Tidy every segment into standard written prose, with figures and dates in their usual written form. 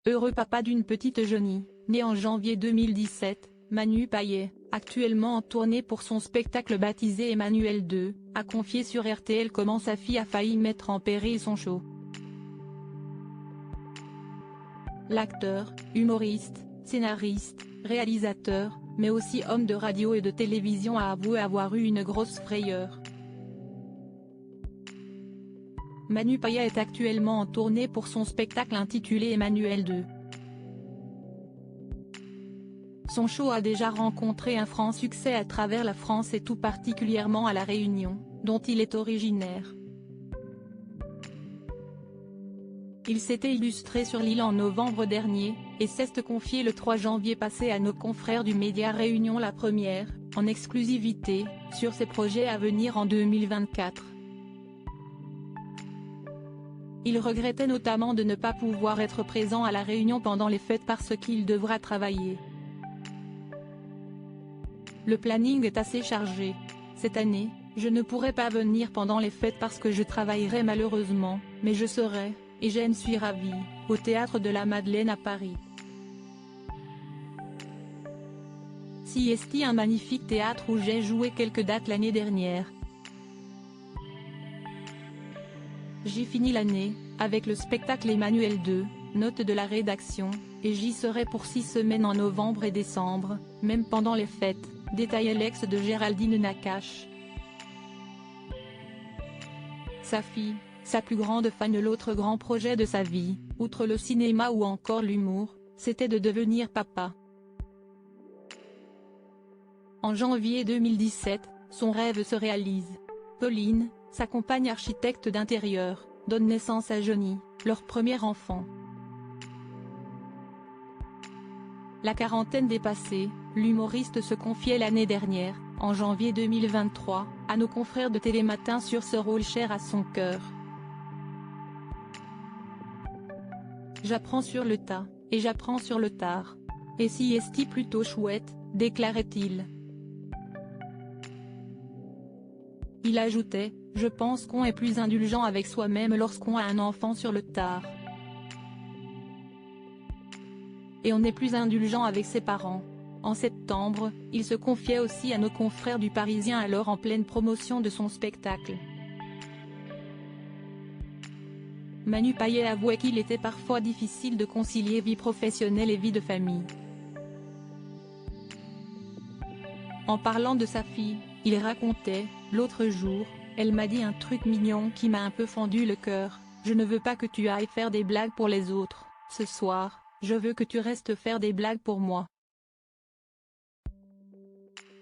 Heureux papa d'une petite Johnny, née en janvier 2017, Manu Payet, actuellement en tournée pour son spectacle baptisé Emmanuel 2, a confié sur RTL comment sa fille a failli mettre en péril son show. L'acteur, humoriste, scénariste, réalisateur, mais aussi homme de radio et de télévision a avoué avoir eu une grosse frayeur. Manu Payet est actuellement en tournée pour son spectacle intitulé Emmanuel 2. Son show a déjà rencontré un franc succès à travers la France et tout particulièrement à La Réunion, dont il est originaire. Il s'était illustré sur l'île en novembre dernier, et s'est confié le 3 janvier passé à nos confrères du média Réunion La Première, en exclusivité, sur ses projets à venir en 2024. Il regrettait notamment de ne pas pouvoir être présent à La Réunion pendant les fêtes parce qu'il devra travailler. Le planning est assez chargé. Cette année, je ne pourrai pas venir pendant les fêtes parce que je travaillerai malheureusement, mais je serai, et j'en suis ravie, au Théâtre de la Madeleine à Paris. CST, un magnifique théâtre où j'ai joué quelques dates l'année dernière. J'y finis l'année, avec le spectacle Emmanuel 2, note de la rédaction, et j'y serai pour 6 semaines en novembre et décembre, même pendant les fêtes, détaille l'ex de Géraldine Nakache. Sa fille, sa plus grande fan, l'autre grand projet de sa vie, outre le cinéma ou encore l'humour, c'était de devenir papa. En janvier 2017, son rêve se réalise. Pauline, sa compagne architecte d'intérieur, donne naissance à Johnny, leur premier enfant. La quarantaine dépassée, l'humoriste se confiait l'année dernière, en janvier 2023, à nos confrères de Télématin sur ce rôle cher à son cœur. J'apprends sur le tas, et j'apprends sur le tard. Et si est-il plutôt chouette, déclarait-il. Il ajoutait, je pense qu'on est plus indulgent avec soi-même lorsqu'on a un enfant sur le tard. Et on est plus indulgent avec ses parents. En septembre, il se confiait aussi à nos confrères du Parisien alors en pleine promotion de son spectacle. Manu Payet avouait qu'il était parfois difficile de concilier vie professionnelle et vie de famille. En parlant de sa fille, il racontait, l'autre jour, elle m'a dit un truc mignon qui m'a un peu fendu le cœur, je ne veux pas que tu ailles faire des blagues pour les autres, ce soir, je veux que tu restes faire des blagues pour moi.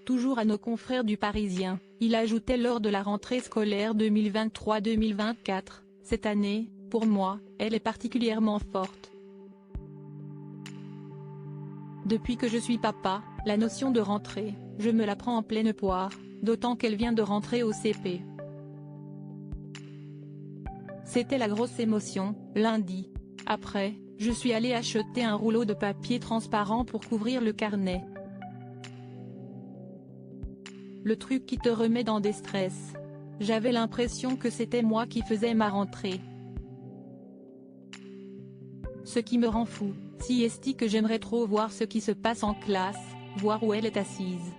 Toujours à nos confrères du Parisien, il ajoutait lors de la rentrée scolaire 2023-2024, cette année, pour moi, elle est particulièrement forte. Depuis que je suis papa, la notion de rentrée, je me la prends en pleine poire, d'autant qu'elle vient de rentrer au CP. C'était la grosse émotion, lundi. Après, je suis allé acheter un rouleau de papier transparent pour couvrir le carnet. Le truc qui te remet dans des stress. J'avais l'impression que c'était moi qui faisais ma rentrée. Ce qui me rend fou, si est que j'aimerais trop voir ce qui se passe en classe, voir où elle est assise.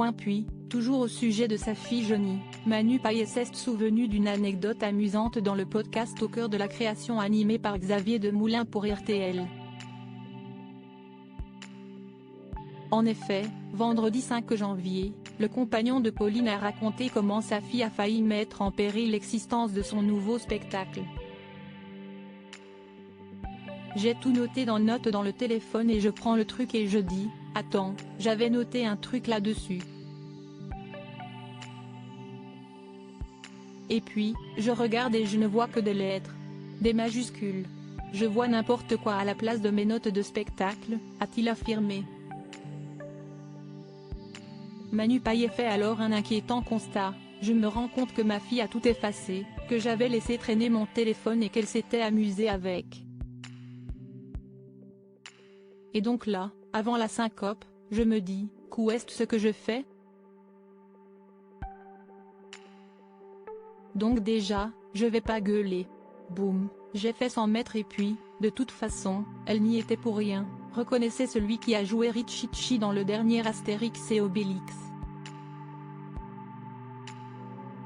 Puis, toujours au sujet de sa fille Johnny, Manu Payet s'est souvenu d'une anecdote amusante dans le podcast Au cœur de la création animé par Xavier Demoulin pour RTL. En effet, vendredi 5 janvier, le compagnon de Pauline a raconté comment sa fille a failli mettre en péril l'existence de son nouveau spectacle. J'ai tout noté dans notes dans le téléphone et je prends le truc et je dis, attends, j'avais noté un truc là-dessus. Et puis, je regarde et je ne vois que des lettres. Des majuscules. Je vois n'importe quoi à la place de mes notes de spectacle, a-t-il affirmé. Manu Payet fait alors un inquiétant constat, je me rends compte que ma fille a tout effacé, que j'avais laissé traîner mon téléphone et qu'elle s'était amusée avec. Et donc là, avant la syncope, je me dis, qu'est-ce ce que je fais? Donc déjà, je vais pas gueuler. Boum, j'ai fait 100 mètres et puis, de toute façon, elle n'y était pour rien, reconnaissait celui qui a joué Richichi dans le dernier Astérix et Obélix.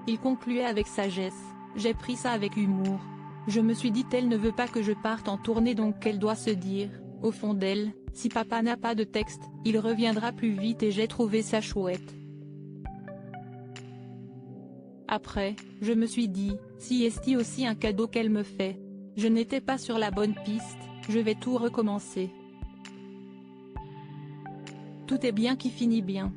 Il concluait avec sagesse, j'ai pris ça avec humour. Je me suis dit elle ne veut pas que je parte en tournée donc elle doit se dire, au fond d'elle, si papa n'a pas de texte, il reviendra plus vite et j'ai trouvé ça chouette. Après, je me suis dit, si est aussi un cadeau qu'elle me fait. Je n'étais pas sur la bonne piste, je vais tout recommencer. Tout est bien qui finit bien.